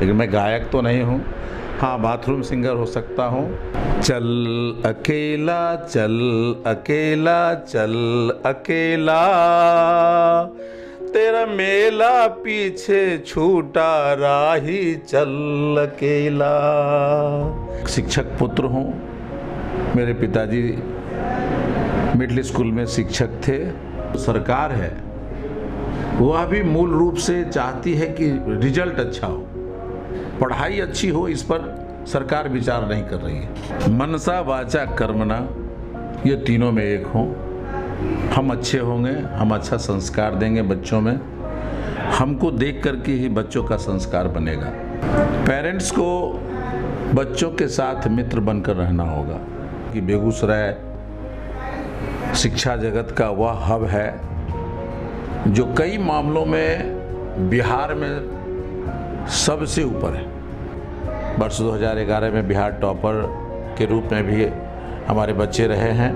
लेकिन मैं गायक तो नहीं हूँ। हाँ, बाथरूम सिंगर हो सकता हूँ। चल अकेला चल अकेला चल अकेला, तेरा मेला पीछे छूटा राही चल अकेला। शिक्षक पुत्र हूँ। मेरे पिताजी मिडिल स्कूल में शिक्षक थे। सरकार है वह भी मूल रूप से चाहती है कि रिजल्ट अच्छा हो, पढ़ाई अच्छी हो, इस पर सरकार विचार नहीं कर रही है। मनसा वाचा कर्मणा, ये तीनों में एक हों। हम अच्छे होंगे, हम अच्छा संस्कार देंगे बच्चों में, हमको देख करके ही बच्चों का संस्कार बनेगा। पेरेंट्स को बच्चों के साथ मित्र बनकर रहना होगा कि बेगूसराय शिक्षा जगत का वह हब है जो कई मामलों में बिहार में सबसे ऊपर है। वर्ष 2011 में बिहार टॉपर के रूप में भी हमारे बच्चे रहे हैं।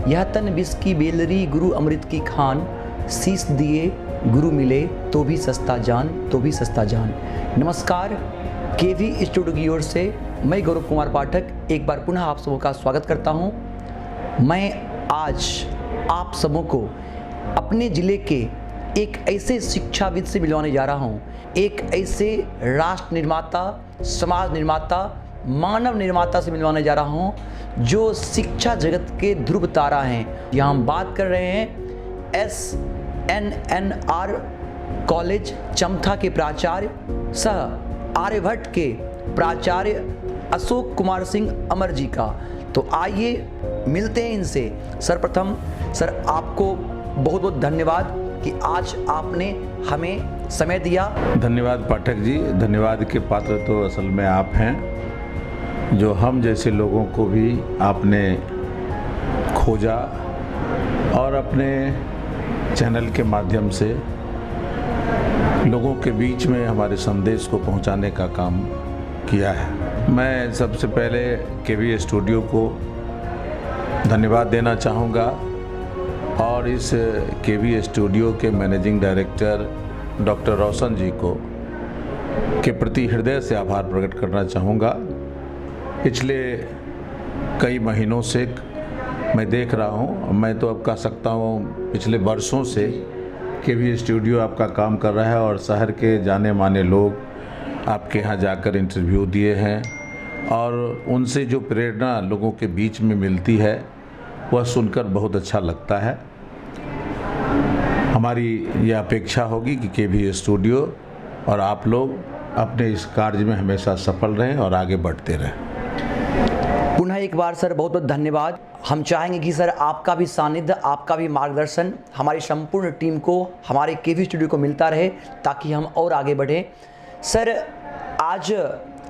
यह तन विष की बेलरी गुरु अमृत की खान, शीश दिए गुरु मिले तो भी सस्ता जान, तो भी सस्ता जान। नमस्कार, केवी स्टूडियो की ओर से मैं गौरव कुमार पाठक एक बार पुनः आप सबों का स्वागत करता हूं। मैं आज आप सबों को अपने ज़िले के एक ऐसे शिक्षाविद से मिलवाने जा रहा हूं, एक ऐसे राष्ट्र निर्माता, समाज निर्माता, मानव निर्माता से मिलवाने जा रहा हूं जो शिक्षा जगत के ध्रुव तारा हैं। यहाँ हम बात कर रहे हैं SNNR कॉलेज चमथा के प्राचार्य सह आर्यभट्ट के प्राचार्य अशोक कुमार सिंह अमर जी का। तो आइए मिलते हैं इनसे। सर्वप्रथम सर, आपको बहुत बहुत धन्यवाद कि आज आपने हमें समय दिया। धन्यवाद पाठक जी। धन्यवाद के पात्र तो असल में आप हैं, जो हम जैसे लोगों को भी आपने खोजा और अपने चैनल के माध्यम से लोगों के बीच में हमारे संदेश को पहुंचाने का काम किया है। मैं सबसे पहले केवी स्टूडियो को धन्यवाद देना चाहूँगा और इस केवी स्टूडियो के मैनेजिंग डायरेक्टर डॉक्टर रोशन जी को के प्रति हृदय से आभार प्रकट करना चाहूँगा। पिछले कई महीनों से मैं देख रहा हूँ, मैं तो अब कह सकता हूँ पिछले वर्षों से केवी स्टूडियो आपका काम कर रहा है और शहर के जाने माने लोग आपके यहाँ जाकर इंटरव्यू दिए हैं और उनसे जो प्रेरणा लोगों के बीच में मिलती है वह सुनकर बहुत अच्छा लगता है। हमारी यह अपेक्षा होगी कि केवी स्टूडियो और आप लोग अपने इस कार्य में हमेशा सफल रहें और आगे बढ़ते रहें। पुनः एक बार सर बहुत बहुत धन्यवाद। हम चाहेंगे कि सर आपका भी सानिध्य, आपका भी मार्गदर्शन हमारी संपूर्ण टीम को, हमारे केवी स्टूडियो को मिलता रहे ताकि हम और आगे बढ़ें। सर, आज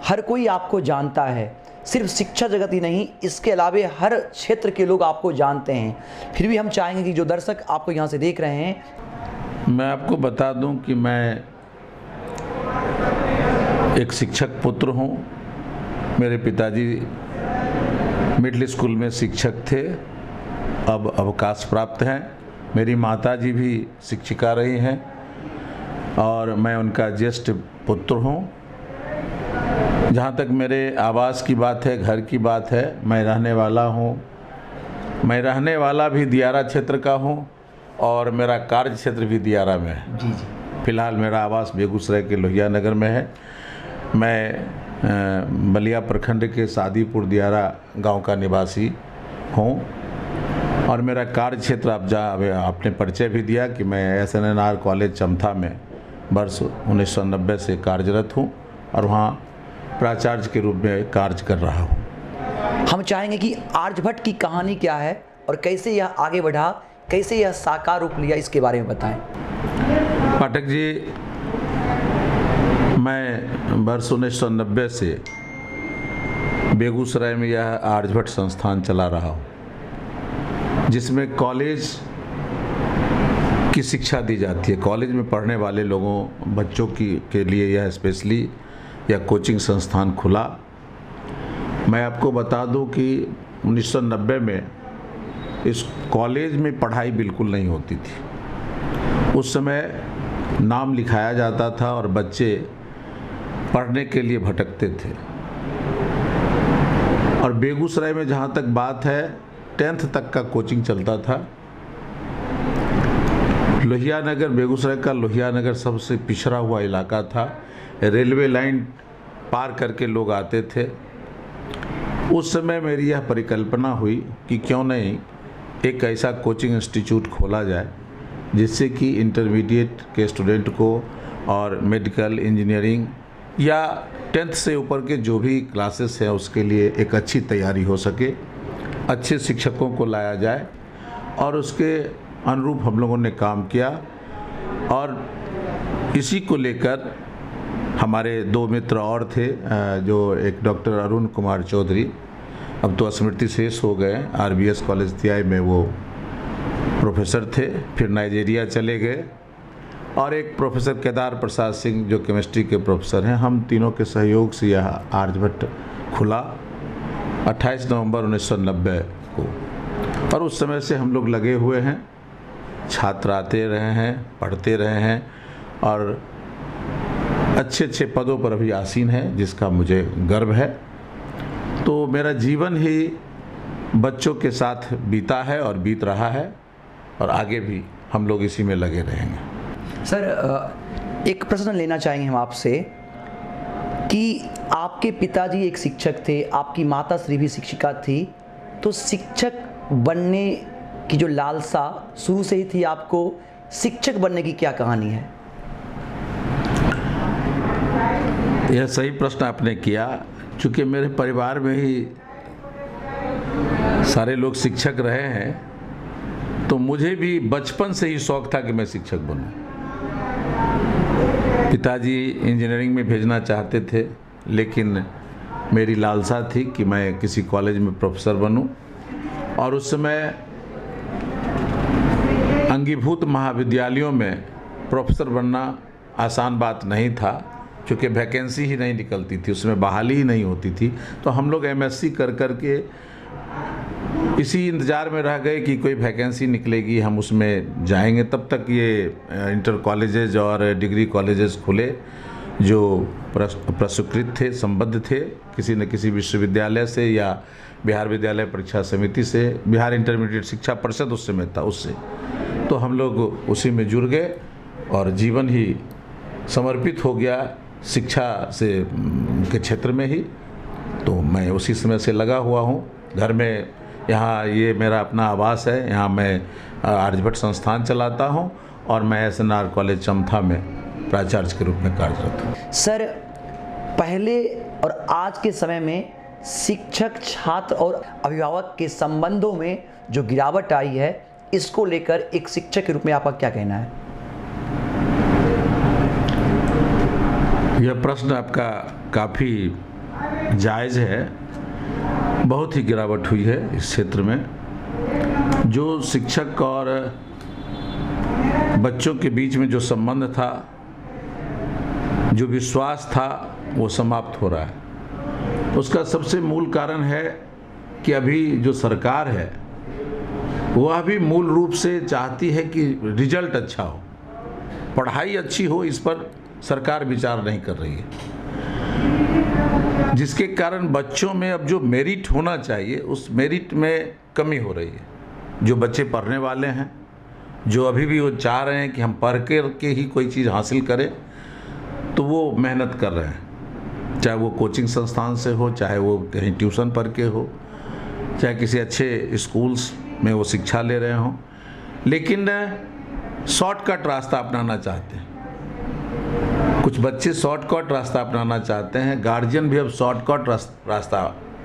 हर कोई आपको जानता है, सिर्फ शिक्षा जगत ही नहीं, इसके अलावे हर क्षेत्र के लोग आपको जानते हैं। फिर भी हम चाहेंगे कि जो दर्शक आपको यहाँ से देख रहे हैं, मैं आपको बता दूं कि मैं एक शिक्षक पुत्र हूँ। मेरे पिताजी मिडिल स्कूल में शिक्षक थे, अब अवकाश प्राप्त हैं। मेरी माताजी भी शिक्षिका रही हैं और मैं उनका ज्येष्ठ पुत्र हूँ। जहाँ तक मेरे आवास की बात है, घर की बात है, मैं रहने वाला भी दियारा क्षेत्र का हूँ और मेरा कार्य क्षेत्र भी दियारा में है। जी जी। फिलहाल मेरा आवास बेगूसराय के लोहिया नगर में है। मैं बलिया प्रखंड के सादीपुर दियारा गांव का निवासी हूं और मेरा कार्य क्षेत्र आपने परिचय भी दिया कि मैं SNNR कॉलेज चमथा में वर्ष 1990 से कार्यरत हूं और वहां प्राचार्य के रूप में कार्य कर रहा हूं। हम चाहेंगे कि आर्यभट्ट की कहानी क्या है और कैसे यह आगे बढ़ा, कैसे यह साकार रूप लिया, इसके बारे में बताएं। पाठक जी, मैं वर्ष 1990 से बेगूसराय में यह आर्यभट्ट संस्थान चला रहा हूँ, जिसमें कॉलेज की शिक्षा दी जाती है। कॉलेज में पढ़ने वाले लोगों, बच्चों के लिए यह स्पेशली यह कोचिंग संस्थान खुला मैं आपको बता दूं कि 1990 में इस कॉलेज में पढ़ाई बिल्कुल नहीं होती थी। उस समय नाम लिखाया जाता था और बच्चे पढ़ने के लिए भटकते थे। और बेगूसराय में जहाँ तक बात है 10th तक का कोचिंग चलता था। लोहिया नगर, बेगूसराय का लोहिया नगर सबसे पिछड़ा हुआ इलाका था। रेलवे लाइन पार करके लोग आते थे। उस समय मेरी यह परिकल्पना हुई कि क्यों नहीं एक ऐसा कोचिंग इंस्टीट्यूट खोला जाए जिससे कि इंटरमीडिएट के स्टूडेंट को और मेडिकल, इंजीनियरिंग या 10th से ऊपर के जो भी क्लासेस हैं उसके लिए एक अच्छी तैयारी हो सके, अच्छे शिक्षकों को लाया जाए। और उसके अनुरूप हम लोगों ने काम किया और इसी को लेकर हमारे 2 मित्र और थे, जो एक डॉक्टर अरुण कुमार चौधरी, अब तो स्मृति शेष हो गए, RBS कॉलेज तियाई में वो प्रोफेसर थे, फिर नाइजीरिया चले गए, और एक प्रोफेसर केदार प्रसाद सिंह जो केमिस्ट्री के प्रोफेसर हैं। हम तीनों के सहयोग से यह आर्यभट्ट खुला 28 नवंबर 1990 को। और उस समय से हम लोग लगे हुए हैं, छात्र आते रहे हैं, पढ़ते रहे हैं और अच्छे अच्छे पदों पर अभी आसीन है, जिसका मुझे गर्व है। तो मेरा जीवन ही बच्चों के साथ बीता है और बीत रहा है और आगे भी हम लोग इसी में लगे रहेंगे। सर, एक प्रश्न लेना चाहेंगे हम आपसे कि आपके पिताजी एक शिक्षक थे, आपकी माता श्री भी शिक्षिका थी, तो शिक्षक बनने की जो लालसा शुरू से ही थी आपको, शिक्षक बनने की क्या कहानी है? यह सही प्रश्न आपने किया, चूँकि मेरे परिवार में ही सारे लोग शिक्षक रहे हैं, तो मुझे भी बचपन से ही शौक था कि मैं शिक्षक बनूं। पिताजी इंजीनियरिंग में भेजना चाहते थे, लेकिन मेरी लालसा थी कि मैं किसी कॉलेज में प्रोफेसर बनूं। और उस समय अंगीभूत महाविद्यालयों में प्रोफेसर बनना आसान बात नहीं था, क्योंकि वैकेंसी ही नहीं निकलती थी, उसमें बहाली ही नहीं होती थी। तो हम लोग MSc कर के इसी इंतज़ार में रह गए कि कोई वैकेंसी निकलेगी, हम उसमें जाएंगे। तब तक ये इंटर कॉलेजेस और डिग्री कॉलेजेस खुले जो प्रस्वीकृत थे, संबद्ध थे किसी न किसी विश्वविद्यालय से या बिहार विद्यालय परीक्षा समिति से, बिहार इंटरमीडिएट शिक्षा परिषद उस समय था, उससे। तो हम लोग उसी में जुड़ गए और जीवन ही समर्पित हो गया शिक्षा से के क्षेत्र में ही। तो मैं उसी समय से लगा हुआ हूँ। घर में यहाँ ये मेरा अपना आवास है, यहाँ मैं आर्यभट्ट संस्थान चलाता हूँ और मैं SNR कॉलेज चमथा में प्राचार्य के रूप में कार्यरत हूँ। सर, पहले और आज के समय में शिक्षक, छात्र और अभिभावक के संबंधों में जो गिरावट आई है, इसको लेकर एक शिक्षक के रूप में आपका क्या कहना है? यह प्रश्न आपका काफ़ी जायज़ है। बहुत ही गिरावट हुई है इस क्षेत्र में। जो शिक्षक और बच्चों के बीच में जो संबंध था, जो विश्वास था, वो समाप्त हो रहा है। उसका सबसे मूल कारण है कि अभी जो सरकार है वह भी मूल रूप से चाहती है कि रिजल्ट अच्छा हो, पढ़ाई अच्छी हो, इस पर सरकार विचार नहीं कर रही है, जिसके कारण बच्चों में अब जो मेरिट होना चाहिए उस मेरिट में कमी हो रही है। जो बच्चे पढ़ने वाले हैं, जो अभी भी वो चाह रहे हैं कि हम पढ़ के ही कोई चीज़ हासिल करें, तो वो मेहनत कर रहे हैं, चाहे वो कोचिंग संस्थान से हो, चाहे वो कहीं ट्यूशन पढ़ के हो, चाहे किसी अच्छे स्कूल्स में वो शिक्षा ले रहे हों, लेकिन शॉर्टकट रास्ता अपनाना चाहते हैं। कुछ बच्चे शॉर्टकट रास्ता अपनाना चाहते हैं, गार्जियन भी अब शॉर्टकट रास्ता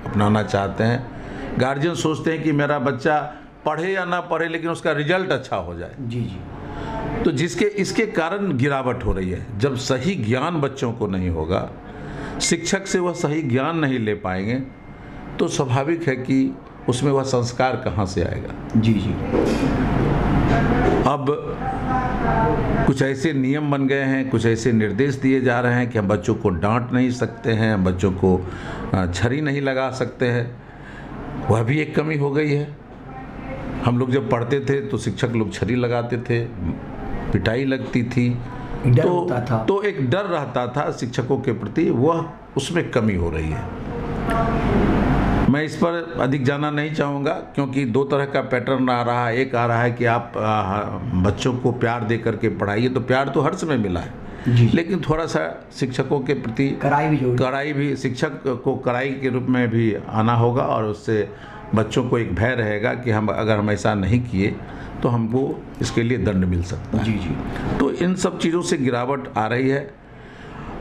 अपनाना चाहते हैं। गार्जियन सोचते हैं कि मेरा बच्चा पढ़े या ना पढ़े, लेकिन उसका रिजल्ट अच्छा हो जाए। जी जी। तो इसके कारण गिरावट हो रही है। जब सही ज्ञान बच्चों को नहीं होगा, शिक्षक से वह सही ज्ञान नहीं ले पाएंगे, तो स्वाभाविक है कि उसमें वह संस्कार कहाँ से आएगा। जी जी। अब कुछ ऐसे नियम बन गए हैं, कुछ ऐसे निर्देश दिए जा रहे हैं कि हम बच्चों को डांट नहीं सकते हैं, हम बच्चों को छड़ी नहीं लगा सकते हैं। वह भी एक कमी हो गई है। हम लोग जब पढ़ते थे तो शिक्षक लोग छड़ी लगाते थे, पिटाई लगती थी, डर होता था। तो एक डर रहता था शिक्षकों के प्रति, वह उसमें कमी हो रही है। मैं इस पर अधिक जाना नहीं चाहूँगा, क्योंकि दो तरह का पैटर्न आ रहा है। एक आ रहा है कि आप बच्चों को प्यार दे करके पढ़ाइए, तो प्यार तो हर समय मिला है जी। लेकिन थोड़ा सा शिक्षकों के प्रति कड़ाई भी, शिक्षक को कड़ाई के रूप में भी आना होगा, और उससे बच्चों को एक भय रहेगा कि अगर हम ऐसा नहीं किए तो हमको इसके लिए दंड मिल सकता है। जी जी। तो इन सब चीज़ों से गिरावट आ रही है।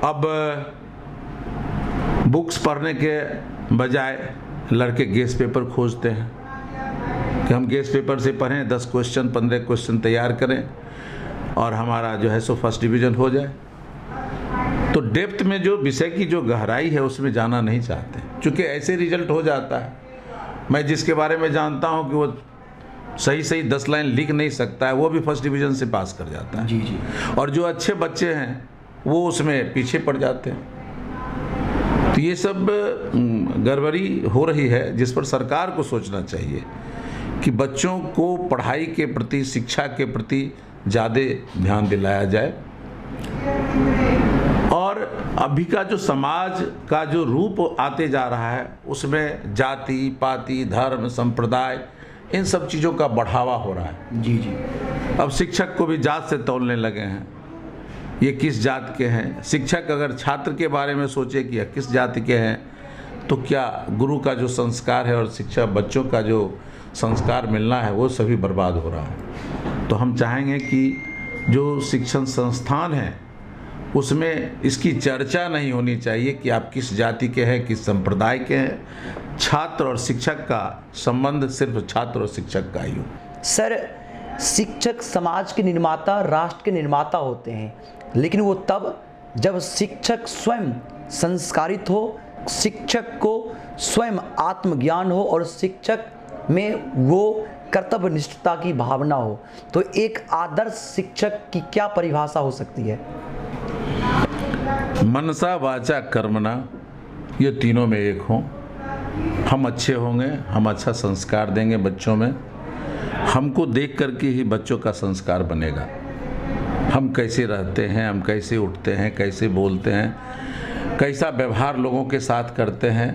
अब बुक्स पढ़ने के बजाय लड़के गेस पेपर खोजते हैं कि हम गेस पेपर से पढ़ें, 10 क्वेश्चन 15 क्वेश्चन तैयार करें और हमारा जो है सो फर्स्ट डिवीज़न हो जाए। तो डेप्थ में जो विषय की जो गहराई है उसमें जाना नहीं चाहते, क्योंकि ऐसे रिजल्ट हो जाता है। मैं जिसके बारे में जानता हूँ कि वो सही 10 लाइन लिख नहीं सकता है, वो भी फर्स्ट डिवीज़न से पास कर जाता है। जी जी। और जो अच्छे बच्चे हैं वो उसमें पीछे पड़ जाते हैं। तो ये सब गड़बड़ी हो रही है, जिस पर सरकार को सोचना चाहिए कि बच्चों को पढ़ाई के प्रति, शिक्षा के प्रति ज़्यादा ध्यान दिलाया जाए। और अभी का जो समाज का जो रूप आते जा रहा है उसमें जाति पाति, धर्म, संप्रदाय, इन सब चीज़ों का बढ़ावा हो रहा है। जी जी। अब शिक्षक को भी जात से तौलने लगे हैं, ये किस जात के हैं। शिक्षक अगर छात्र के बारे में सोचे कि यह किस जाति के हैं, तो क्या गुरु का जो संस्कार है और शिक्षा बच्चों का जो संस्कार मिलना है वो सभी बर्बाद हो रहा है। तो हम चाहेंगे कि जो शिक्षण संस्थान है उसमें इसकी चर्चा नहीं होनी चाहिए कि आप किस जाति के हैं, किस संप्रदाय के हैं। छात्र और शिक्षक का संबंध सिर्फ छात्र और शिक्षक का ही हो। सर, शिक्षक समाज के निर्माता, राष्ट्र के निर्माता होते हैं, लेकिन वो तब जब शिक्षक स्वयं संस्कारित हो, शिक्षक को स्वयं आत्मज्ञान हो और शिक्षक में वो कर्तव्य निष्ठता की भावना हो। तो एक आदर्श शिक्षक की क्या परिभाषा हो सकती है? मनसा वाचा कर्मणा, ये तीनों में एक हों। हम अच्छे होंगे, हम अच्छा संस्कार देंगे बच्चों में, हमको देख करके ही बच्चों का संस्कार बनेगा। हम कैसे रहते हैं, हम कैसे उठते हैं, कैसे बोलते हैं, कैसा व्यवहार लोगों के साथ करते हैं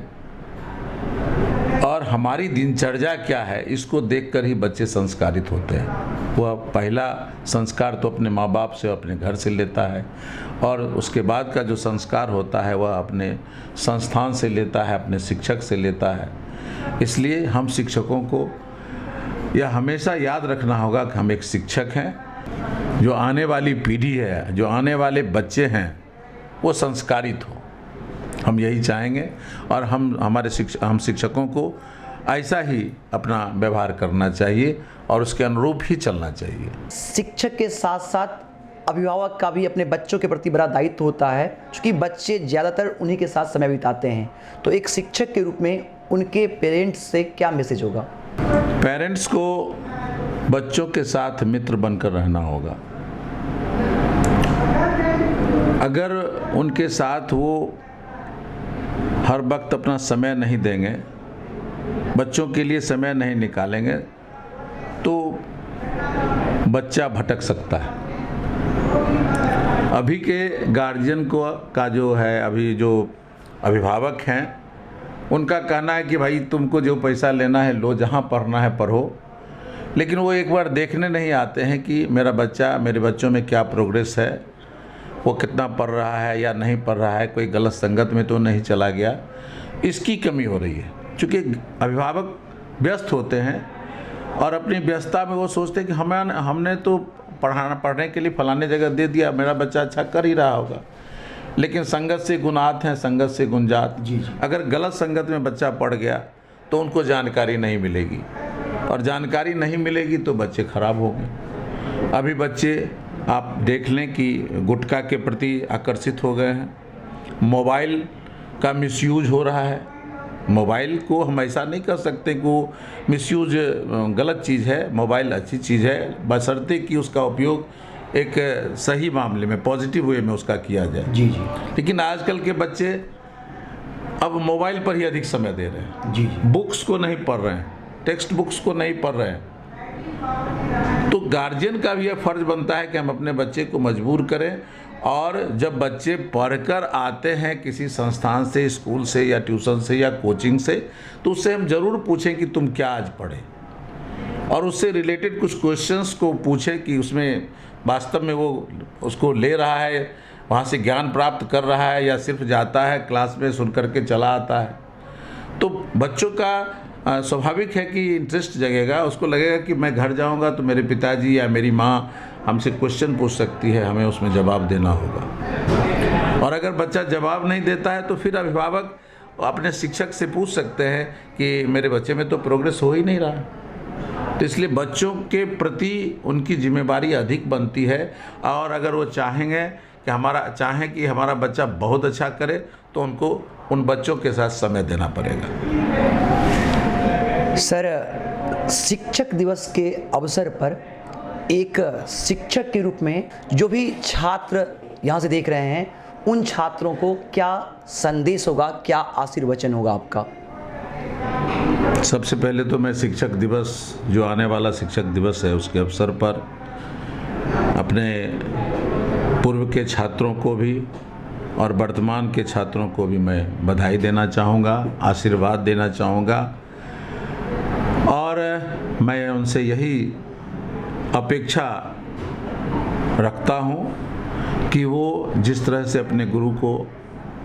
और हमारी दिनचर्या क्या है, इसको देखकर ही बच्चे संस्कारित होते हैं। वह पहला संस्कार तो अपने माँ बाप से, अपने घर से लेता है, और उसके बाद का जो संस्कार होता है वह अपने संस्थान से लेता है, अपने शिक्षक से लेता है। इसलिए हम शिक्षकों को यह हमेशा याद रखना होगा कि हम एक शिक्षक हैं। जो आने वाली पीढ़ी है, जो आने वाले बच्चे हैं, वो संस्कारित हो, हम यही चाहेंगे। और हम शिक्षकों को ऐसा ही अपना व्यवहार करना चाहिए और उसके अनुरूप ही चलना चाहिए। शिक्षक के साथ साथ अभिभावक का भी अपने बच्चों के प्रति बड़ा दायित्व होता है, क्योंकि बच्चे ज़्यादातर उन्हीं के साथ समय बिताते हैं। तो एक शिक्षक के रूप में उनके पेरेंट्स से क्या मैसेज होगा? पेरेंट्स को बच्चों के साथ मित्र बनकर रहना होगा। अगर उनके साथ वो हर वक्त अपना समय नहीं देंगे, बच्चों के लिए समय नहीं निकालेंगे, तो बच्चा भटक सकता है। अभी के गार्जियन का जो है, अभी जो अभिभावक हैं, उनका कहना है कि भाई तुमको जो पैसा लेना है लो, जहाँ पढ़ना है पढ़ो, लेकिन वो एक बार देखने नहीं आते हैं कि मेरा बच्चा, मेरे बच्चों में क्या प्रोग्रेस है, वो कितना पढ़ रहा है या नहीं पढ़ रहा है, कोई गलत संगत में तो नहीं चला गया। इसकी कमी हो रही है, क्योंकि अभिभावक व्यस्त होते हैं और अपनी व्यस्तता में वो सोचते हैं कि हमने तो पढ़ने के लिए फलाने जगह दे दिया, मेरा बच्चा अच्छा कर ही रहा होगा। लेकिन संगत से गुनात हैं, संगत से गुंजात। जी। अगर गलत संगत में बच्चा पड़ गया तो उनको जानकारी नहीं मिलेगी, और जानकारी नहीं मिलेगी तो बच्चे खराब होंगे। अभी बच्चे आप देख लें कि गुटखा के प्रति आकर्षित हो गए हैं, मोबाइल का मिसयूज हो रहा है। मोबाइल को हम ऐसा नहीं कर सकते कि वो मिसयूज गलत चीज़ है, मोबाइल अच्छी चीज़ है, बशर्ते कि उसका उपयोग एक सही मामले में, पॉजिटिव वे में उसका किया जाए। जी जी लेकिन आजकल के बच्चे अब मोबाइल पर ही अधिक समय दे रहे हैं, जी जी बुक्स को नहीं पढ़ रहे हैं, टेक्स्ट बुक्स को नहीं पढ़ रहे हैं। तो गार्जियन का भी यह फर्ज बनता है कि हम अपने बच्चे को मजबूर करें, और जब बच्चे पढ़कर आते हैं किसी संस्थान से, स्कूल से या ट्यूशन से या कोचिंग से, तो उससे हम ज़रूर पूछें कि तुम क्या आज पढ़े, और उससे रिलेटेड कुछ क्वेश्चंस को पूछें कि उसमें वास्तव में वो उसको ले रहा है, वहाँ से ज्ञान प्राप्त कर रहा है, या सिर्फ जाता है क्लास में सुन करके चला आता है। तो बच्चों का स्वाभाविक है कि इंटरेस्ट जगेगा, उसको लगेगा कि मैं घर जाऊंगा तो मेरे पिताजी या मेरी माँ हमसे क्वेश्चन पूछ सकती है, हमें उसमें जवाब देना होगा। और अगर बच्चा जवाब नहीं देता है तो फिर अभिभावक अपने शिक्षक से पूछ सकते हैं कि मेरे बच्चे में तो प्रोग्रेस हो ही नहीं रहा। तो इसलिए बच्चों के प्रति उनकी जिम्मेदारी अधिक बनती है, और अगर वो चाहें कि हमारा बच्चा बहुत अच्छा करे, तो उनको उन बच्चों के साथ समय देना पड़ेगा। सर, शिक्षक दिवस के अवसर पर एक शिक्षक के रूप में जो भी छात्र यहाँ से देख रहे हैं, उन छात्रों को क्या संदेश होगा, क्या आशीर्वचन होगा आपका? सबसे पहले तो मैं शिक्षक दिवस, जो आने वाला शिक्षक दिवस है, उसके अवसर पर अपने पूर्व के छात्रों को भी और वर्तमान के छात्रों को भी मैं बधाई देना चाहूँगा, आशीर्वाद देना चाहूँगा, और मैं उनसे यही अपेक्षा रखता हूँ कि वो जिस तरह से अपने गुरु को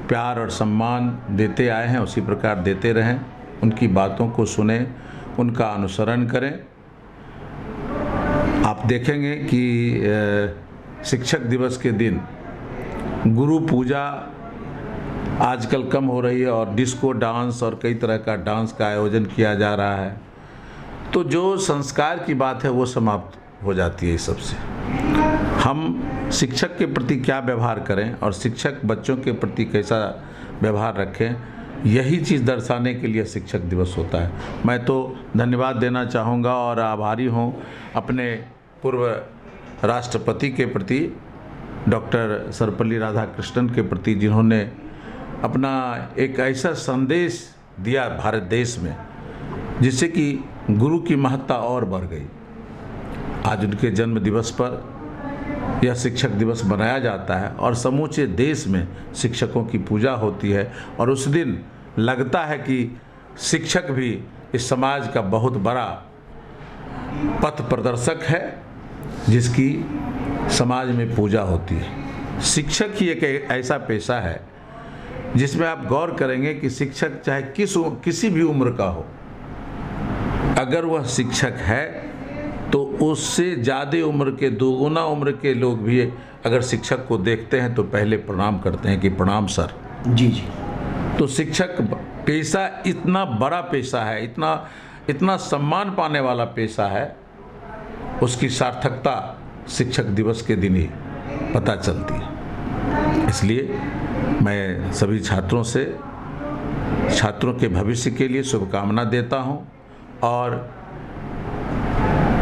प्यार और सम्मान देते आए हैं, उसी प्रकार देते रहें, उनकी बातों को सुने, उनका अनुसरण करें। आप देखेंगे कि शिक्षक दिवस के दिन गुरु पूजा आजकल कम हो रही है, और डिस्को डांस और कई तरह का डांस का आयोजन किया जा रहा है। तो जो संस्कार की बात है वो समाप्त हो जाती है इस सबसे। हम शिक्षक के प्रति क्या व्यवहार करें और शिक्षक बच्चों के प्रति कैसा व्यवहार रखें, यही चीज़ दर्शाने के लिए शिक्षक दिवस होता है। मैं तो धन्यवाद देना चाहूँगा और आभारी हूँ अपने पूर्व राष्ट्रपति के प्रति, डॉक्टर सर्वपल्ली राधाकृष्णन के प्रति, जिन्होंने अपना एक ऐसा संदेश दिया भारत देश में जिससे कि गुरु की महत्ता और बढ़ गई। आज उनके जन्म दिवस पर यह शिक्षक दिवस मनाया जाता है, और समूचे देश में शिक्षकों की पूजा होती है, और उस दिन लगता है कि शिक्षक भी इस समाज का बहुत बड़ा पथ प्रदर्शक है, जिसकी समाज में पूजा होती है। शिक्षक ही एक ऐसा पेशा है जिसमें आप गौर करेंगे कि शिक्षक चाहे किसी भी उम्र का हो, अगर वह शिक्षक है तो उससे ज़्यादा उम्र के, दोगुना उम्र के लोग भी अगर शिक्षक को देखते हैं तो पहले प्रणाम करते हैं कि प्रणाम सर। जी जी। तो शिक्षक पेशा इतना बड़ा पेशा है, इतना सम्मान पाने वाला पेशा है, उसकी सार्थकता शिक्षक दिवस के दिन ही पता चलती है। इसलिए मैं सभी छात्रों से छात्रों के भविष्य के लिए शुभकामना देता हूं, और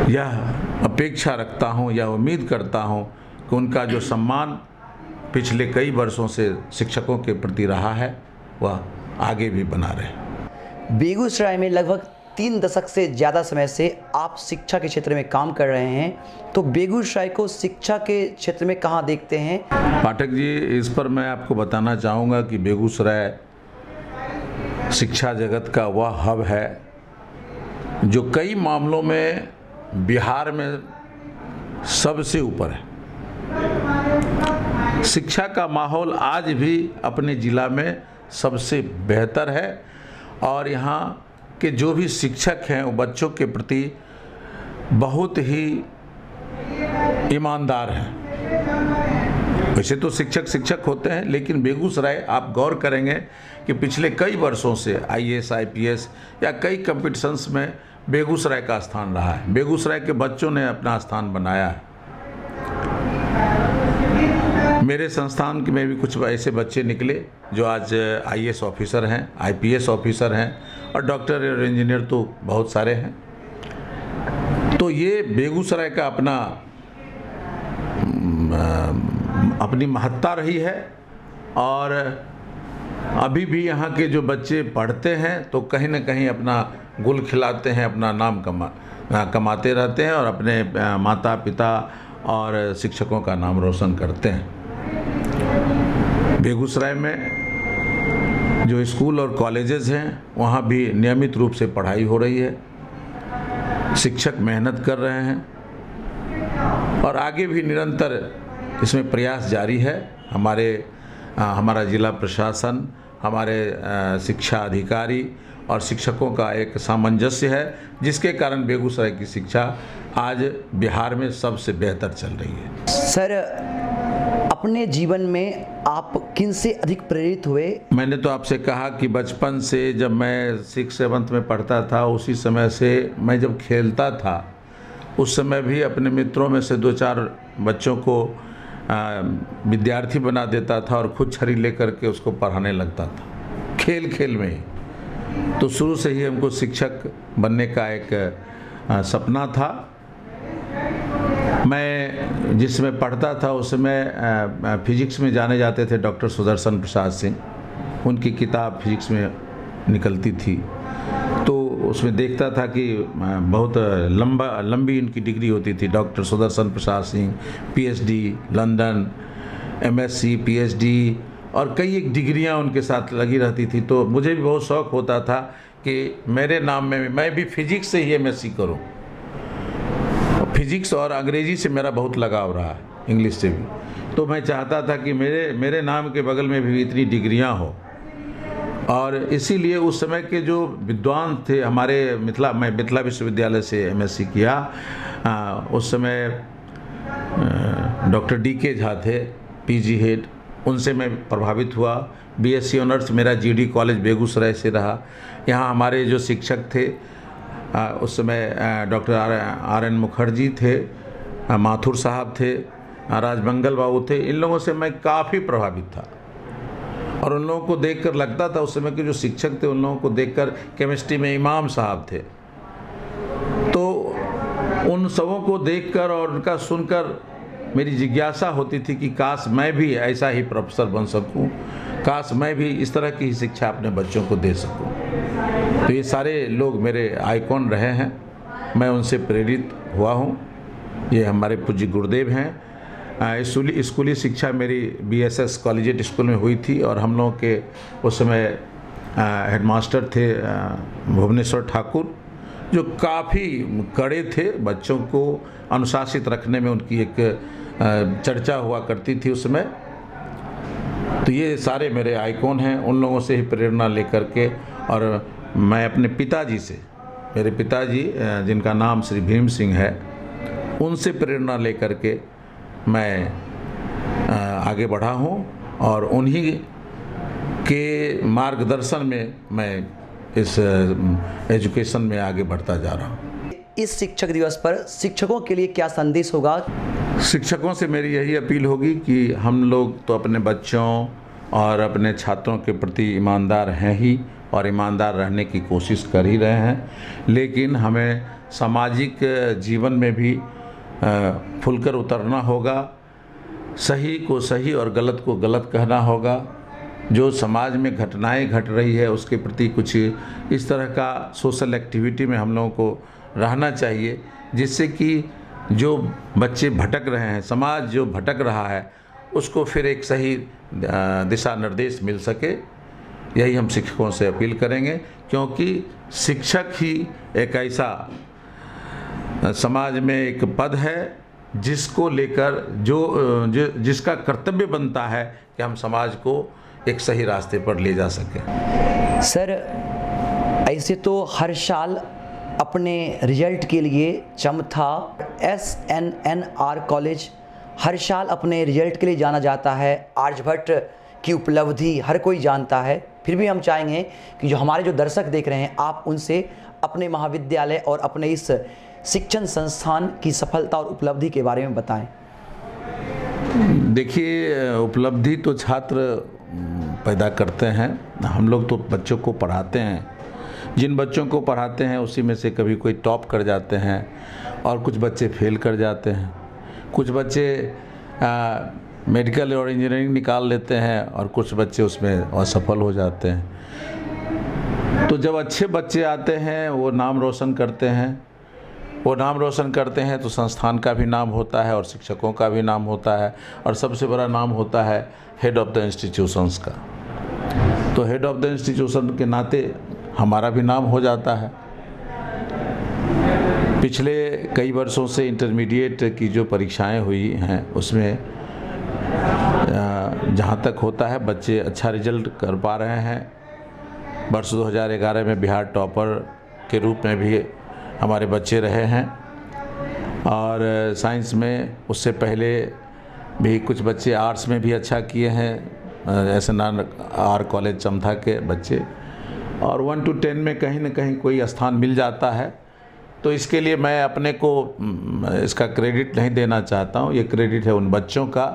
यह अपेक्षा रखता हूं या उम्मीद करता हूं कि उनका जो सम्मान पिछले कई वर्षों से शिक्षकों के प्रति रहा है वह आगे भी बना रहे। बेगूसराय में लगभग 3 दशक से ज़्यादा समय से आप शिक्षा के क्षेत्र में काम कर रहे हैं, तो बेगूसराय को शिक्षा के क्षेत्र में कहाँ देखते हैं? पाठक जी, इस पर मैं आपको बताना चाहूँगा कि बेगूसराय शिक्षा जगत का वह हब है जो कई मामलों में बिहार में सबसे ऊपर है। शिक्षा का माहौल आज भी अपने ज़िला में सबसे बेहतर है, और यहाँ के जो भी शिक्षक हैं वो बच्चों के प्रति बहुत ही ईमानदार हैं। वैसे तो शिक्षक होते हैं, लेकिन बेगूसराय आप गौर करेंगे कि पिछले कई वर्षों से IAS IPS या कई कॉम्पिटिशन्स में बेगूसराय का स्थान रहा है। बेगूसराय के बच्चों ने अपना स्थान बनाया है। मेरे संस्थान में भी कुछ ऐसे बच्चे निकले जो आज IAS ऑफिसर हैं, IPS ऑफिसर हैं, और डॉक्टर और इंजीनियर तो बहुत सारे हैं। तो ये बेगूसराय का अपना अपनी महत्ता रही है। और अभी भी यहाँ के जो बच्चे पढ़ते हैं तो कहीं ना कहीं अपना गुल खिलाते हैं, अपना नाम कमाते रहते हैं और अपने माता पिता और शिक्षकों का नाम रोशन करते हैं। बेगूसराय में जो स्कूल और कॉलेजेस हैं वहाँ भी नियमित रूप से पढ़ाई हो रही है, शिक्षक मेहनत कर रहे हैं और आगे भी निरंतर इसमें प्रयास जारी है। हमारा जिला प्रशासन, हमारे शिक्षा अधिकारी और शिक्षकों का एक सामंजस्य है, जिसके कारण बेगूसराय की शिक्षा आज बिहार में सबसे बेहतर चल रही है। सर, अपने जीवन में आप किन से अधिक प्रेरित हुए? मैंने तो आपसे कहा कि बचपन से जब मैं 6-7 में पढ़ता था, उसी समय से मैं जब खेलता था उस समय भी अपने मित्रों में से 2-4 बच्चों को विद्यार्थी बना देता था और खुद छड़ी लेकर के उसको पढ़ाने लगता था, खेल खेल में ही। तो शुरू से ही हमको शिक्षक बनने का एक सपना था। मैं जिसमें पढ़ता था उसमें फिजिक्स में जाने जाते थे डॉक्टर सुदर्शन प्रसाद सिंह, उनकी किताब फिजिक्स में निकलती थी तो उसमें देखता था कि बहुत लंबी इनकी डिग्री होती थी। Doctor Sudarshan Prasad Singh PhD London, MSc, PhD और कई एक डिग्रियां उनके साथ लगी रहती थी। तो मुझे भी बहुत शौक़ होता था कि मेरे नाम में मैं भी फिजिक्स से ही एमएससी करूं। फिजिक्स और अंग्रेजी से मेरा बहुत लगाव रहा है, इंग्लिश से भी। तो मैं चाहता था कि मेरे नाम के बगल में भी इतनी डिग्रियां हो। और इसीलिए उस समय के जो विद्वान थे मैं मिथिला विश्वविद्यालय से एमएससी किया। उस समय डॉक्टर डीके झा थे पीजी हेड, उनसे मैं प्रभावित हुआ। बीएससी ऑनर्स मेरा जीडी कॉलेज बेगूसराय से रहा। यहाँ हमारे जो शिक्षक थे उस समय डॉक्टर आर.एन. मुखर्जी थे, माथुर साहब थे, राजमंगल बाबू थे। इन लोगों से मैं काफ़ी प्रभावित था और उन लोगों को देखकर लगता था, उस समय के जो शिक्षक थे उन लोगों को देखकर, केमिस्ट्री में इमाम साहब थे, तो उन सबों को देखकर और उनका सुनकर मेरी जिज्ञासा होती थी कि काश मैं भी ऐसा ही प्रोफेसर बन सकूं, काश मैं भी इस तरह की शिक्षा अपने बच्चों को दे सकूं। तो ये सारे लोग मेरे आइकॉन रहे हैं, मैं उनसे प्रेरित हुआ हूँ। ये हमारे पूज्य गुरुदेव हैं। स्कूली शिक्षा मेरी बीएसएस कॉलेजिएट स्कूल में हुई थी और हम लोगों के उस समय हेडमास्टर थे भुवनेश्वर ठाकुर, जो काफ़ी कड़े थे, बच्चों को अनुशासित रखने में उनकी एक चर्चा हुआ करती थी उस समय। तो ये सारे मेरे आइकॉन हैं, उन लोगों से ही प्रेरणा लेकर के। और मैं अपने पिताजी से, मेरे पिताजी जिनका नाम श्री भीम सिंह है, उनसे प्रेरणा लेकर के मैं आगे बढ़ा हूँ और उन्हीं के मार्गदर्शन में मैं इस एजुकेशन में आगे बढ़ता जा रहा हूँ। इस शिक्षक दिवस पर शिक्षकों के लिए क्या संदेश होगा? शिक्षकों से मेरी यही अपील होगी कि हम लोग तो अपने बच्चों और अपने छात्रों के प्रति ईमानदार हैं ही और ईमानदार रहने की कोशिश कर ही रहे हैं, लेकिन हमें सामाजिक जीवन में भी खुलकर उतरना होगा। सही को सही और गलत को गलत कहना होगा। जो समाज में घटनाएं घट रही है उसके प्रति कुछ इस तरह का सोशल एक्टिविटी में हम लोगों को रहना चाहिए, जिससे कि जो बच्चे भटक रहे हैं, समाज जो भटक रहा है, उसको फिर एक सही दिशा निर्देश मिल सके। यही हम शिक्षकों से अपील करेंगे, क्योंकि शिक्षक ही एक ऐसा समाज में एक पद है जिसको लेकर जिसका कर्तव्य बनता है कि हम समाज को एक सही रास्ते पर ले जा सकें। सर, ऐसे तो हर साल अपने रिजल्ट के लिए चमथा SNNR कॉलेज हर साल अपने रिजल्ट के लिए जाना जाता है। आर्यभट्ट की उपलब्धि हर कोई जानता है, फिर भी हम चाहेंगे कि जो हमारे जो दर्शक देख रहे हैं, आप उनसे अपने महाविद्यालय और अपने इस शिक्षण संस्थान की सफलता और उपलब्धि के बारे में बताएं। देखिए, उपलब्धि तो छात्र पैदा करते हैं, हम लोग तो बच्चों को पढ़ाते हैं। जिन बच्चों को पढ़ाते हैं उसी में से कभी कोई टॉप कर जाते हैं और कुछ बच्चे फेल कर जाते हैं। कुछ बच्चे मेडिकल और इंजीनियरिंग निकाल लेते हैं और कुछ बच्चे उसमें असफल हो जाते हैं। तो जब अच्छे बच्चे आते हैं वो नाम रोशन करते हैं, वो नाम रोशन करते हैं तो संस्थान का भी नाम होता है और शिक्षकों का भी नाम होता है, और सबसे बड़ा नाम होता है हेड ऑफ़ द इंस्टीट्यूशंस का। तो हेड ऑफ़ द इंस्टीट्यूशन के नाते हमारा भी नाम हो जाता है। पिछले कई वर्षों से इंटरमीडिएट की जो परीक्षाएं हुई हैं उसमें जहाँ तक होता है बच्चे अच्छा रिजल्ट कर पा रहे हैं। वर्ष 2011 में बिहार टॉपर के रूप में भी हमारे बच्चे रहे हैं, और साइंस में उससे पहले भी कुछ बच्चे आर्ट्स में भी अच्छा किए हैं, SNR कॉलेज चमथा के बच्चे, और 1 to 10 में कहीं न कहीं कोई स्थान मिल जाता है। तो इसके लिए मैं अपने को इसका क्रेडिट नहीं देना चाहता हूँ, ये क्रेडिट है उन बच्चों का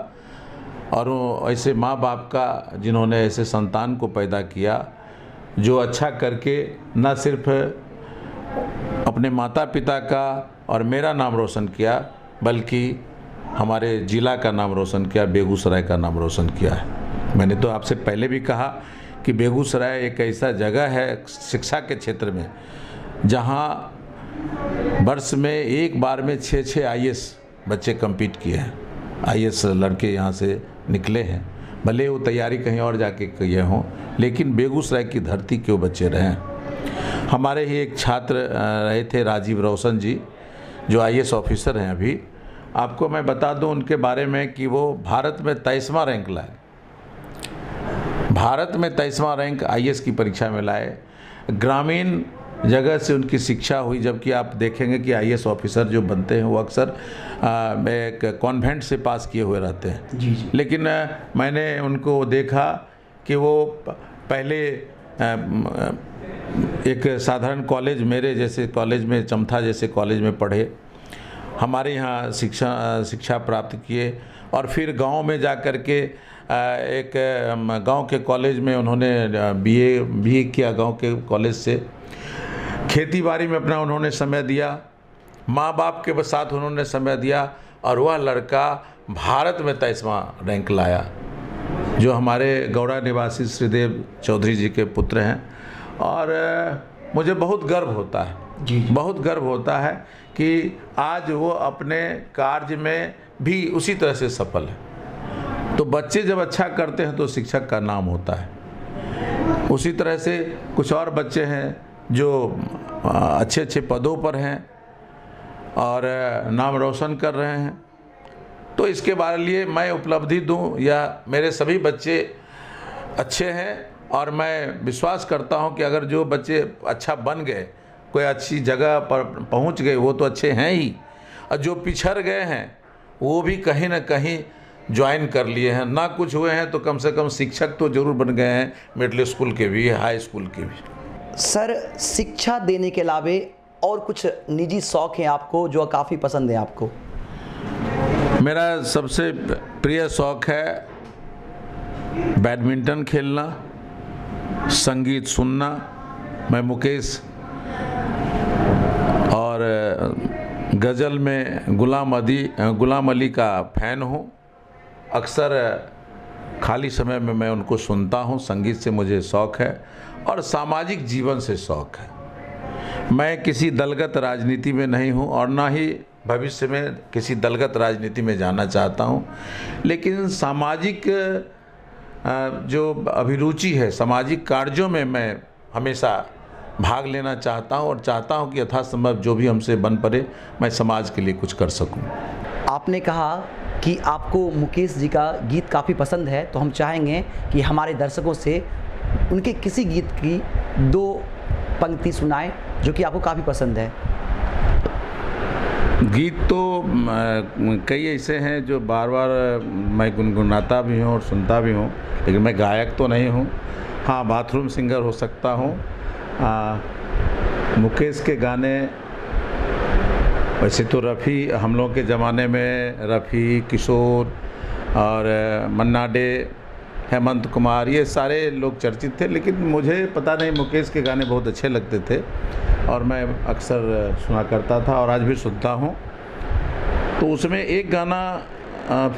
और ऐसे माँ बाप का जिन्होंने ऐसे संतान को पैदा किया जो अच्छा करके न सिर्फ अपने माता पिता का और मेरा नाम रोशन किया बल्कि हमारे ज़िला का नाम रोशन किया, बेगूसराय का नाम रोशन किया है। मैंने तो आपसे पहले भी कहा कि बेगूसराय एक ऐसा जगह है शिक्षा के क्षेत्र में जहाँ वर्ष में एक बार में 6 IAS बच्चे compete किए हैं। IAS लड़के यहाँ से निकले हैं, भले वो तैयारी कहीं और जाके किए हों, लेकिन बेगूसराय की धरती के वो बच्चे रहे हैं। हमारे ही एक छात्र रहे थे राजीव रोशन जी, जो IAS ऑफिसर हैं अभी। आपको मैं बता दूं उनके बारे में कि वो भारत में 23वां रैंक लाए, भारत में 23वां रैंक IAS की परीक्षा में लाए। ग्रामीण जगह से उनकी शिक्षा हुई, जबकि आप देखेंगे कि IAS ऑफिसर जो बनते हैं वो अक्सर एक कॉन्वेंट से पास किए हुए रहते हैं। जी जी। लेकिन मैंने उनको देखा कि वो पहले एक साधारण कॉलेज, मेरे जैसे कॉलेज में, चमथा जैसे कॉलेज में पढ़े, हमारे यहाँ शिक्षा प्राप्त किए, और फिर गांव में जा कर के एक गांव के कॉलेज में उन्होंने BA किया गांव के कॉलेज से। खेती बाड़ी में अपना उन्होंने समय दिया, माँ बाप के साथ उन्होंने समय दिया, और वह लड़का भारत में 23वां रैंक लाया, जो हमारे गौड़ा निवासी श्रीदेव चौधरी जी के पुत्र हैं। और मुझे बहुत गर्व होता है, जी। बहुत गर्व होता है कि आज वो अपने कार्य में भी उसी तरह से सफल है। तो बच्चे जब अच्छा करते हैं तो शिक्षक का नाम होता है। उसी तरह से कुछ और बच्चे हैं जो अच्छे अच्छे पदों पर हैं और नाम रोशन कर रहे हैं। तो इसके बारे लिए मैं उपलब्धि दूं या मेरे सभी बच्चे अच्छे हैं, और मैं विश्वास करता हूं कि अगर जो बच्चे अच्छा बन गए, कोई अच्छी जगह पर पहुंच गए, वो तो अच्छे हैं ही, और जो पिछड़ गए हैं वो भी कहीं ना कहीं ज्वाइन कर लिए हैं। ना कुछ हुए हैं तो कम से कम शिक्षक तो ज़रूर बन गए हैं, मिडिल स्कूल के भी, हाई स्कूल के भी। सर, शिक्षा देने के अलावे और कुछ निजी शौक हैं आपको जो काफ़ी पसंद है आपको? मेरा सबसे प्रिय शौक है बैडमिंटन खेलना, संगीत सुनना। मैं मुकेश और गज़ल में गुलाम अली का फ़ैन हूँ। अक्सर खाली समय में मैं उनको सुनता हूँ। संगीत से मुझे शौक़ है और सामाजिक जीवन से शौक़ है। मैं किसी दलगत राजनीति में नहीं हूँ और ना ही भविष्य में किसी दलगत राजनीति में जाना चाहता हूँ, लेकिन सामाजिक जो अभिरुचि है, सामाजिक कार्यों में मैं हमेशा भाग लेना चाहता हूँ और चाहता हूँ कि यथासंभव जो भी हमसे बन पड़े मैं समाज के लिए कुछ कर सकूँ। आपने कहा कि आपको मुकेश जी का गीत काफ़ी पसंद है, तो हम चाहेंगे कि हमारे दर्शकों से उनके किसी गीत की 2 पंक्ति सुनाएं जो कि आपको काफ़ी पसंद है। गीत तो कई ऐसे हैं जो बार बार मैं गुनगुनाता भी हूँ और सुनता भी हूँ, लेकिन मैं गायक तो नहीं हूँ। हाँ, बाथरूम सिंगर हो सकता हूँ। मुकेश के गाने वैसे तो रफ़ी, हम लोग के ज़माने में रफ़ी, किशोर और मन्ना डे, हेमंत कुमार, ये सारे लोग चर्चित थे, लेकिन मुझे पता नहीं मुकेश के गाने बहुत अच्छे लगते थे और मैं अक्सर सुना करता था और आज भी सुनता हूँ। तो उसमें एक गाना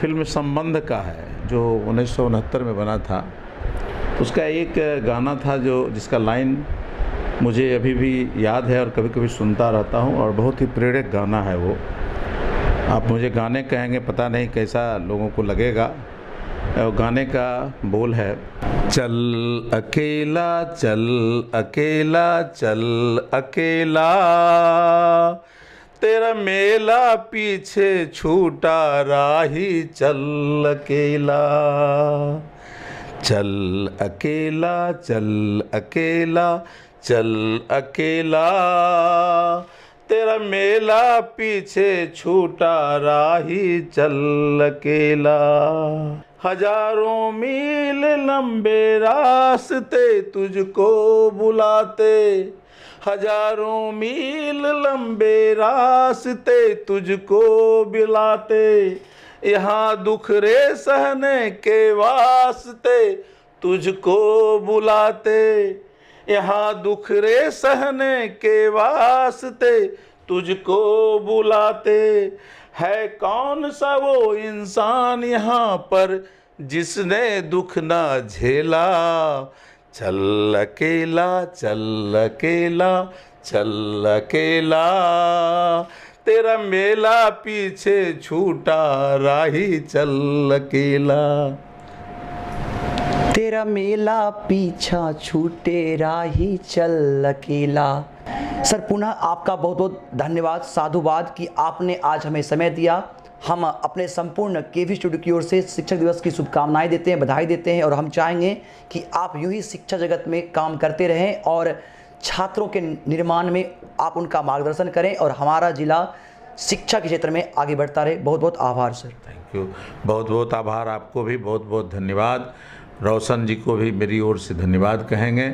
फिल्म संबंध का है जो 1969 में बना था। उसका एक गाना था जिसका लाइन मुझे अभी भी याद है और कभी कभी सुनता रहता हूँ, और बहुत ही प्रेरक गाना है वो। आप मुझे गाने कहेंगे, पता नहीं कैसा लोगों को लगेगा। गाने का बोल है, चल अकेला चल अकेला चल अकेला, तेरा मेला पीछे छूटा राही चल अकेला। चल अकेला चल अकेला चल अकेला, तेरा मेला पीछे छूटा राही चल अकेला। हजारों मील लंबे रास्ते तुझको बुलाते, हजारों मील लंबे रास्ते तुझको बुलाते, यहाँ दुख रे सहने के वास्ते तुझको बुलाते, यहाँ दुख रे सहने के वास्ते तुझको बुलाते। है कौन सा वो इंसान यहाँ पर जिसने दुख ना झेला, चल अकेला चल अकेला चल अकेला, तेरा मेला पीछे छूटा राही चल अकेला। तेरा मेला पीछा छूटे राही चल अकेला। सर पुनः आपका बहुत बहुत धन्यवाद, साधुवाद कि आपने आज हमें समय दिया। हम अपने संपूर्ण केवी स्टूडियो की ओर से शिक्षक दिवस की शुभकामनाएं देते हैं, बधाई देते हैं, और हम चाहेंगे कि आप यूं ही शिक्षा जगत में काम करते रहें और छात्रों के निर्माण में आप उनका मार्गदर्शन करें और हमारा जिला शिक्षा के क्षेत्र में आगे बढ़ता रहे। बहुत बहुत आभार सर। थैंक यू, बहुत बहुत आभार। आपको भी बहुत बहुत धन्यवाद। रोशन जी को भी मेरी ओर से धन्यवाद कहेंगे।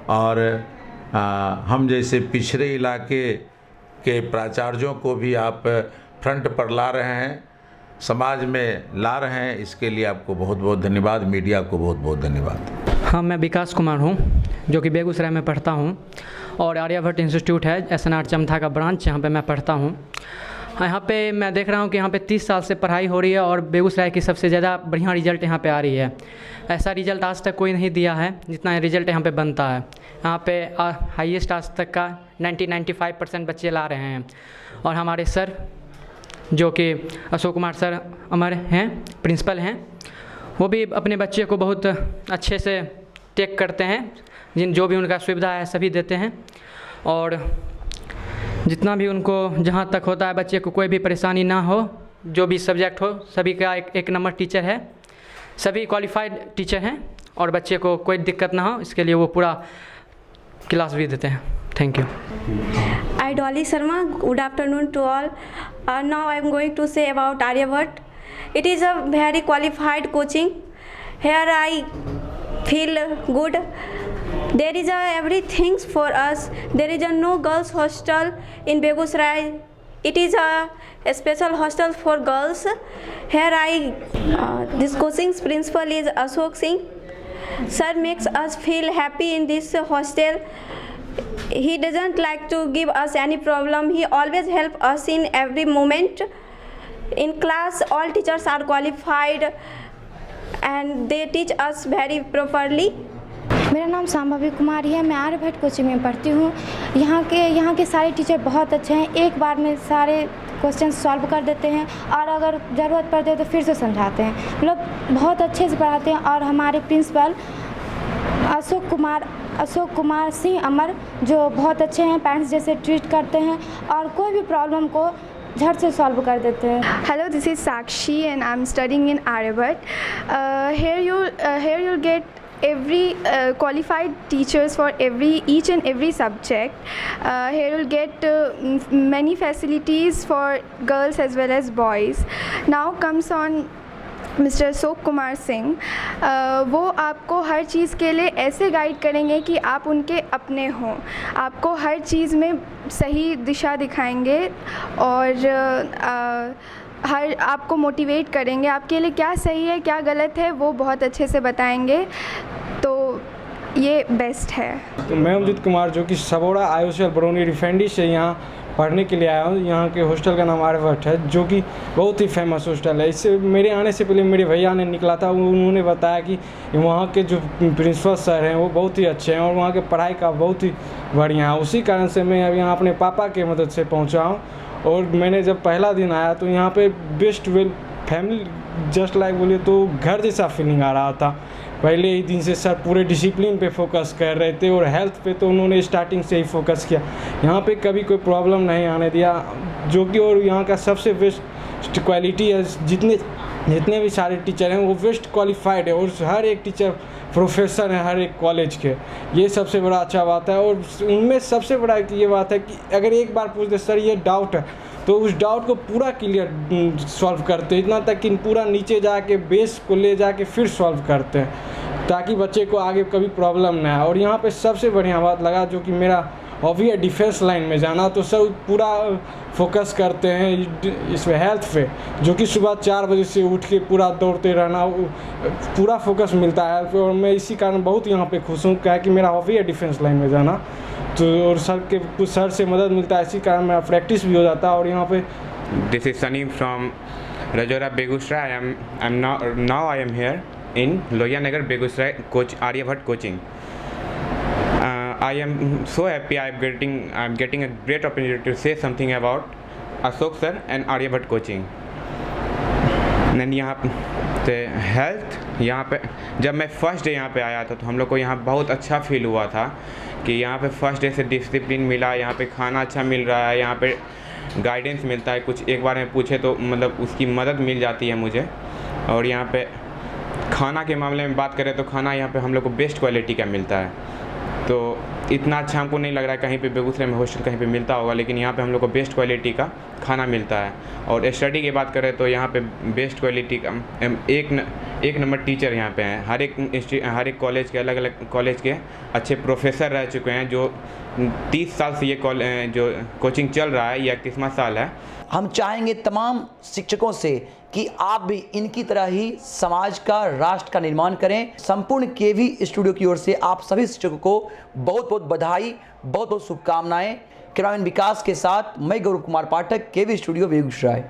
और हम जैसे पिछड़े इलाके के प्राचार्यों को भी आप फ्रंट पर ला रहे हैं, समाज में ला रहे हैं, इसके लिए आपको बहुत बहुत धन्यवाद। मीडिया को बहुत बहुत धन्यवाद। हाँ, मैं विकास कुमार हूँ जो कि बेगूसराय में पढ़ता हूँ, और आर्यभट्ट इंस्टीट्यूट है SNR चमथा का ब्रांच, यहाँ पे मैं पढ़ता हूँ। यहाँ पे मैं देख रहा हूँ कि यहाँ पे 30 साल से पढ़ाई हो रही है और बेगूसराय की सबसे ज़्यादा बढ़िया रिजल्ट यहाँ पे आ रही है। ऐसा रिजल्ट आज तक कोई नहीं दिया है जितना रिजल्ट यहाँ पे बनता है। यहाँ पे हाईएस्ट आज तक का 90-95% बच्चे ला रहे हैं। और हमारे सर जो कि अशोक कुमार सर अमर हैं, प्रिंसिपल हैं, वो भी अपने बच्चे को बहुत अच्छे से टेक करते हैं। जो भी उनका सुविधा है सभी देते हैं, और जितना भी उनको जहाँ तक होता है बच्चे को कोई भी परेशानी ना हो, जो भी सब्जेक्ट हो सभी का एक नंबर टीचर है, सभी क्वालिफाइड टीचर हैं, और बच्चे को कोई दिक्कत ना हो इसके लिए वो पूरा क्लास भी देते हैं। Thank you. I Dolly Sharma. Good afternoon to all. Now I am going to say about Aryabhat. It is a very qualified coaching. Here I feel good. There is everything for us. There is no girls hostel in Begusarai. It is a special hostel for girls. Here this coaching's principal is Ashok Singh. Sir makes us feel happy in this hostel. He doesn't like to give us any problem. He always help us in every moment. In class, all teachers are qualified and they teach us very properly. मेरा नाम सांभवी कुमारी है। मैं Aryabhata coaching में पढ़ती हूँ। यहाँ के सारे टीचर बहुत अच्छे हैं। एक बार में सारे क्वेश्चन सॉल्व कर देते हैं, और अगर ज़रूरत पड़ती है तो फिर से समझाते हैं। मतलब बहुत अच्छे से पढ़ाते हैं। और हमारे प्रिंसिपल अशोक कुमार सिंह अमर जो बहुत अच्छे हैं, पेरेंट्स जैसे ट्रीट करते हैं और कोई भी प्रॉब्लम को झट से सॉल्व कर देते हैं। Hello, this is Sakshi and I'm studying in Aryabhat. Here you'll get every qualified teachers for each and every subject. Here you'll get many facilities for girls as well as boys. Now comes on mister Ashok Kumar Singh. वो आपको हर चीज़ के लिए ऐसे guide करेंगे कि आप उनके अपने हों। आपको हर चीज़ में सही दिशा दिखाएंगे और हर आपको मोटिवेट करेंगे। आपके लिए क्या सही है क्या गलत है वो बहुत अच्छे से बताएंगे, तो ये बेस्ट है। तो मैं अमजद कुमार जो कि सबौड़ा IOCL बरौनी रिफाइनरी से यहाँ पढ़ने के लिए आया हूँ। यहाँ के हॉस्टल का नाम आर्यभट्ट है, जो कि बहुत ही फेमस हॉस्टल है। इससे मेरे आने से पहले मेरे भैया ने निकला था, उन्होंने बताया कि वहाँ के जो प्रिंसिपल सर हैं वो बहुत ही अच्छे हैं और वहाँ के पढ़ाई का बहुत ही बढ़िया है। उसी कारण से मैं अब यहाँ अपने पापा के मदद से पहुँचा हूँ। और मैंने जब पहला दिन आया तो यहाँ पे best well family just like बोलिए तो घर जैसा फीलिंग आ रहा था। पहले ही दिन से सर पूरे डिसिप्लिन पे फोकस कर रहे थे और हेल्थ पे तो उन्होंने स्टार्टिंग से ही फोकस किया। यहाँ पे कभी कोई प्रॉब्लम नहीं आने दिया, जो कि और यहाँ का सबसे बेस्ट क्वालिटी है। जितने भी सारे टीचर हैं वो बेस्ट क्वालिफाइड है और हर एक टीचर प्रोफेसर हैं हर एक कॉलेज के। ये सबसे बड़ा अच्छा बात है। और उनमें सबसे बड़ा ये बात है कि अगर एक बार पूछ दे सर ये डाउट है तो उस डाउट को पूरा क्लियर सॉल्व करते हैं, इतना तक कि पूरा नीचे जाके बेस को ले जाके फिर सॉल्व करते हैं ताकि बच्चे को आगे कभी प्रॉब्लम ना आए। और यहाँ पे सबसे बढ़िया बात लगा जो कि मेरा हॉबी है डिफेंस लाइन में जाना, तो सब पूरा फोकस करते हैं इसमें हेल्थ पे, जो कि सुबह 4 बजे से उठ के पूरा दौड़ते रहना, पूरा फोकस मिलता है। और मैं इसी कारण बहुत यहाँ पे खुश हूँ क्या कि मेरा हॉबी है डिफेंस लाइन में जाना। तो और सर से मदद मिलता है, इसी कारण मेरा प्रैक्टिस भी हो जाता है। और यहाँ पे This is Sunny from Rajoura, Begusrai. Now I am here in Lohiya Nagar, Begusrai, coach Aryabhat coaching. I am so happy I'm getting a great opportunity to say something about Ashok sir and Aryabhat coaching. And यहाँ पे health, यहाँ पे जब मैं first day यहाँ पे आया था तो हम लोग को यहाँ बहुत अच्छा फील हुआ था कि यहाँ पे फर्स्ट डे से डिसिप्लिन मिला, यहाँ पे खाना अच्छा मिल रहा है, यहाँ पे गाइडेंस मिलता है। कुछ एक बार में पूछे तो मतलब उसकी मदद मिल जाती है मुझे। और यहाँ पे खाना के मामले में बात करें तो खाना यहाँ पे हम लोग को बेस्ट क्वालिटी का मिलता है। तो इतना अच्छा हमको नहीं लग रहा है कहीं पे बेगूसराय में हॉस्टल कहीं पे मिलता होगा, लेकिन यहाँ पे हम लोग को बेस्ट क्वालिटी का खाना मिलता है। और स्टडी की बात करें तो यहाँ पे बेस्ट क्वालिटी का एक नंबर टीचर यहाँ पे हैं। हर एक कॉलेज के अलग अलग कॉलेज के अच्छे प्रोफेसर रह चुके हैं। जो 30 साल से ये जो कोचिंग चल रहा है, ये 31वां साल है। हम चाहेंगे तमाम शिक्षकों से कि आप भी इनकी तरह ही समाज का, राष्ट्र का निर्माण करें। संपूर्ण केवी स्टूडियो की ओर से आप सभी शिक्षकों को बहुत बहुत बधाई, बहुत बहुत शुभकामनाएं। कैमरामैन विकास के साथ मैं गौरव कुमार पाठक, केवी स्टूडियो बेगूसराय।